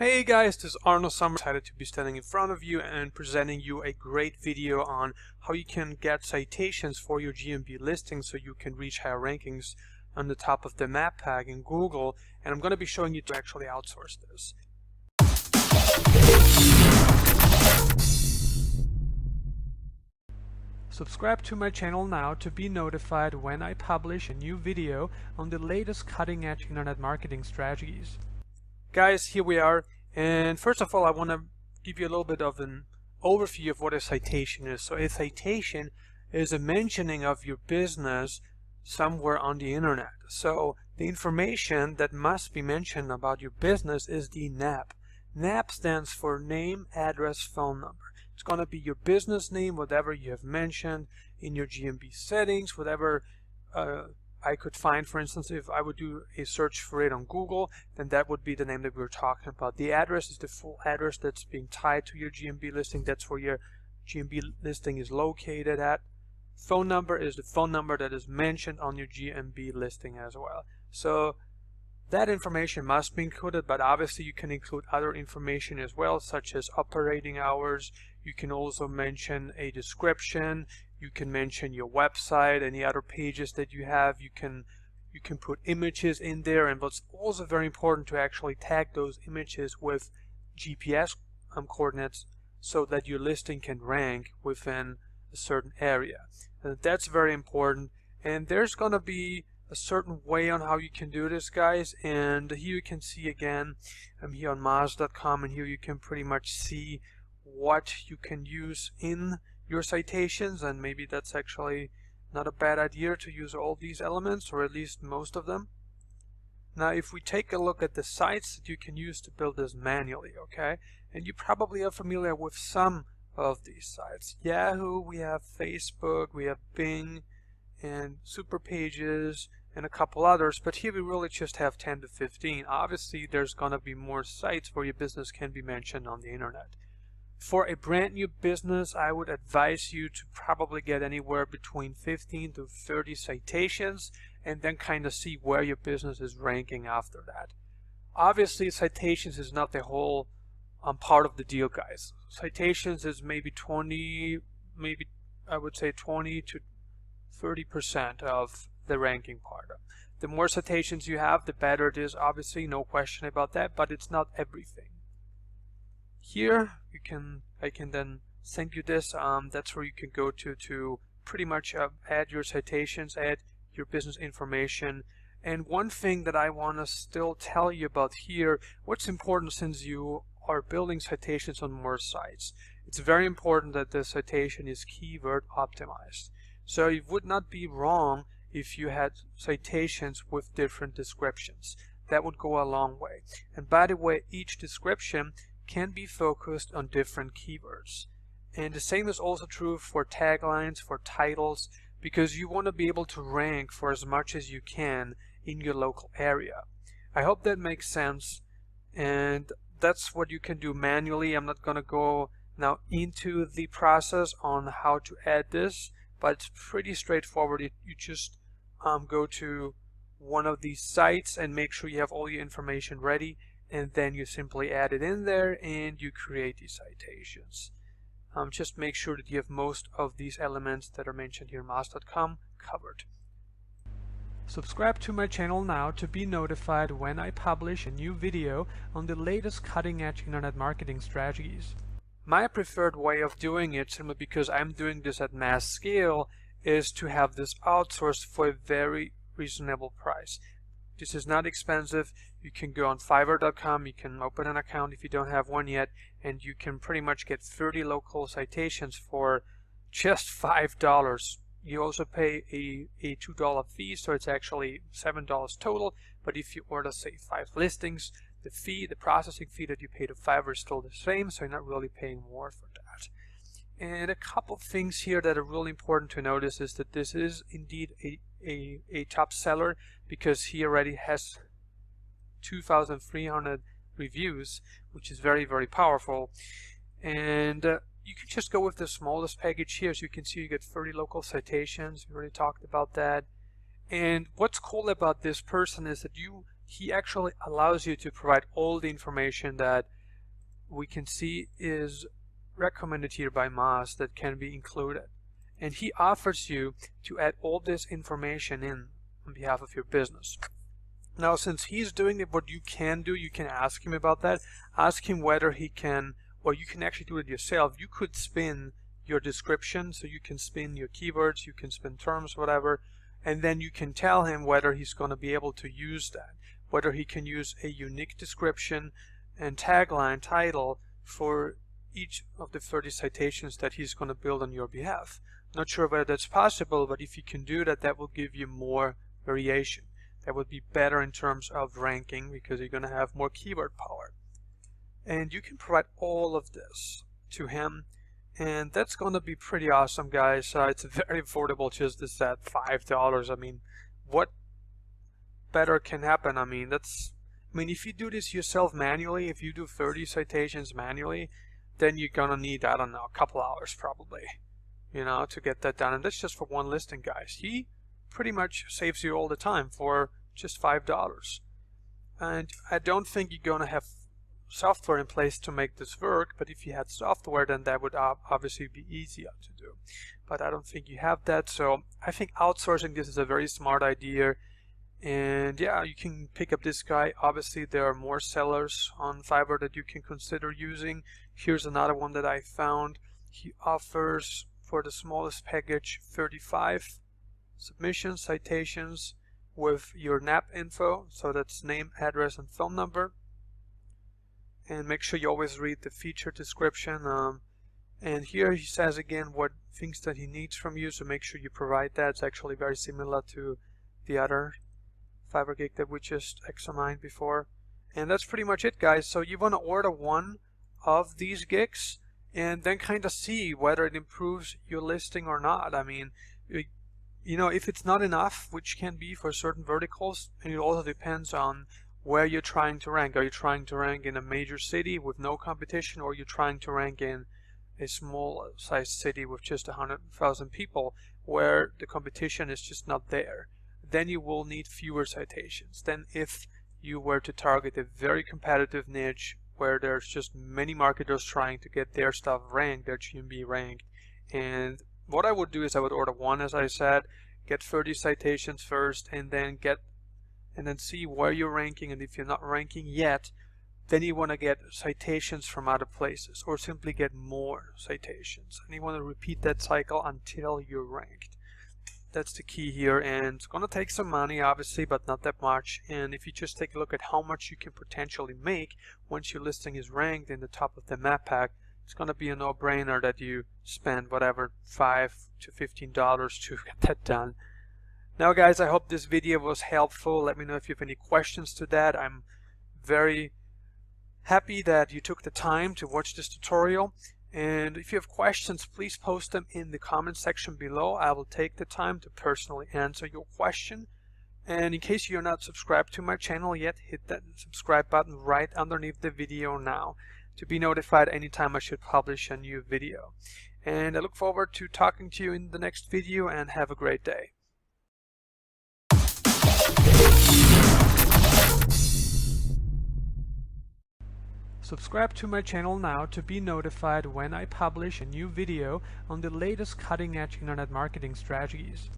Hey guys, this is Arnold Summer. Excited to be standing in front of you and presenting you a great video on how you can get citations for your GMB listing so you can reach higher rankings on the top of the map pack in Google. And I'm going to be showing you to actually outsource this. Subscribe to my channel now to be notified when I publish a new video on the latest cutting-edge internet marketing strategies. Guys, here we are, and first of all I want to give you a little bit of an overview of what a citation is. So a citation is a mentioning of your business somewhere on the internet. So the information that must be mentioned about your business is the NAP. NAP stands for name, address, phone number. It's going to be your business name, whatever you have mentioned in your GMB settings, whatever I could find. For instance, if I would do a search for it on Google, then that would be the name that we were talking about. The address is the full address that's being tied to your GMB listing. That's where your GMB listing is located at. Phone number is the phone number that is mentioned on your GMB listing as well. So that information must be included, but obviously you can include other information as well, such as operating hours. You can also mention a description. You can mention your website, any other pages that you have. You can put images in there, and what's also very important to actually tag those images with GPS coordinates so that your listing can rank within a certain area. And that's very important, and there's going to be a certain way on how you can do this, guys. And here you can see again, I'm here on Moz.com, and here you can pretty much see what you can use in your citations, and maybe that's actually not a bad idea to use all these elements, or at least most of them. Now if we take a look at the sites that you can use to build this manually, okay, and you probably are familiar with some of these sites. Yahoo, we have Facebook, we have Bing and Super Pages and a couple others, but here we really just have 10 to 15. Obviously there's gonna be more sites where your business can be mentioned on the internet. For a brand new business, I would advise you to probably get anywhere between 15 to 30 citations and then kind of see where your business is ranking after that. Obviously citations is not the whole part of the deal, guys. Citations is maybe I would say 20 to 30% of the ranking part. The more citations you have, the better it is, obviously, no question about that, but it's not everything. Here I can then send you this. That's where you can go to pretty much add your citations, add your business information. And one thing that I want to still tell you about here, what's important since you are building citations on more sites, it's very important that the citation is keyword optimized. So it would not be wrong if you had citations with different descriptions. That would go a long way. And by the way, each description can be focused on different keywords. And the same is also true for taglines, for titles, because you want to be able to rank for as much as you can in your local area. I hope that makes sense, and that's what you can do manually. I'm not going to go now into the process on how to add this, but it's pretty straightforward. You just go to one of these sites and make sure you have all your information ready, and then you simply add it in there and you create these citations. Just make sure that you have most of these elements that are mentioned here in Moz.com covered. Subscribe to my channel now to be notified when I publish a new video on the latest cutting-edge internet marketing strategies. My preferred way of doing it, simply because I'm doing this at mass scale, is to have this outsourced for a very reasonable price. This is not expensive. You can go on Fiverr.com, you can open an account if you don't have one yet, and you can pretty much get 30 local citations for just $5. You also pay a $2 fee, so it's actually $7 total. But if you order, say, 5 listings, the processing fee that you pay to Fiverr is still the same, so you're not really paying more for that. And a couple things here that are really important to notice is that this is indeed a top seller, because he already has 2,300 reviews, which is very, very powerful. And you can just go with the smallest package here. As you can see, you get 30 local citations. We already talked about that. And what's cool about this person is that he actually allows you to provide all the information that we can see is recommended here by Moz that can be included. And he offers you to add all this information in on behalf of your business. Now, since he's doing it, what you can do, you can ask him about that. Ask him whether he can, or you can actually do it yourself. You could spin your description, so you can spin your keywords, you can spin terms, whatever, and then you can tell him whether he's going to be able to use that, whether he can use a unique description and tagline title for each of the 30 citations that he's going to build on your behalf. Not sure whether that's possible, but if you can do that, that will give you more variation. That would be better in terms of ranking because you're going to have more keyword power. And you can provide all of this to him, and that's going to be pretty awesome, guys. It's very affordable, just this at $5. I mean, what better can happen? I mean, if you do this yourself manually, if you do 30 citations manually, then you're gonna need, I don't know, a couple hours probably, to get that done. And that's just for one listing, guys. He pretty much saves you all the time for just $5. And I don't think you're gonna have software in place to make this work, but if you had software, then that would obviously be easier to do. But I don't think you have that, so I think outsourcing this is a very smart idea. And yeah, you can pick up this guy. Obviously there are more sellers on Fiverr that you can consider using. Here's another one that I found. He offers for the smallest package 35 submission citations with your NAP info, so that's name, address, and phone number. And make sure you always read the feature description. And here he says again what things that he needs from you, so make sure you provide that. It's actually very similar to the other Fiverr gig that we just examined before. And that's pretty much it, guys. So you want to order one of these gigs and then kind of see whether it improves your listing or not. I mean, if it's not enough, which can be for certain verticals, and it also depends on where you're trying to rank. Are you trying to rank in a major city with no competition, or are you trying to rank in a small sized city with just 100,000 people where the competition is just not there? Then you will need fewer citations than if you were to target a very competitive niche where there's just many marketers trying to get their stuff ranked, their GMB ranked. And what I would do is I would order one, as I said, get 30 citations first, and then see where you're ranking. And if you're not ranking yet, then you want to get citations from other places, or simply get more citations. And you want to repeat that cycle until you're ranked. That's the key here, and it's going to take some money, obviously, but not that much. And if you just take a look at how much you can potentially make once your listing is ranked in the top of the map pack, it's going to be a no-brainer that you spend whatever $5 to $15 to get that done. Now, guys, I hope this video was helpful. Let me know if you have any questions to that. I'm very happy that you took the time to watch this tutorial. And if you have questions, please post them in the comment section below. I will take the time to personally answer your question. And in case you're not subscribed to my channel yet, hit that subscribe button right underneath the video now to be notified anytime I should publish a new video. And I look forward to talking to you in the next video, and have a great day. Subscribe to my channel now to be notified when I publish a new video on the latest cutting-edge internet marketing strategies.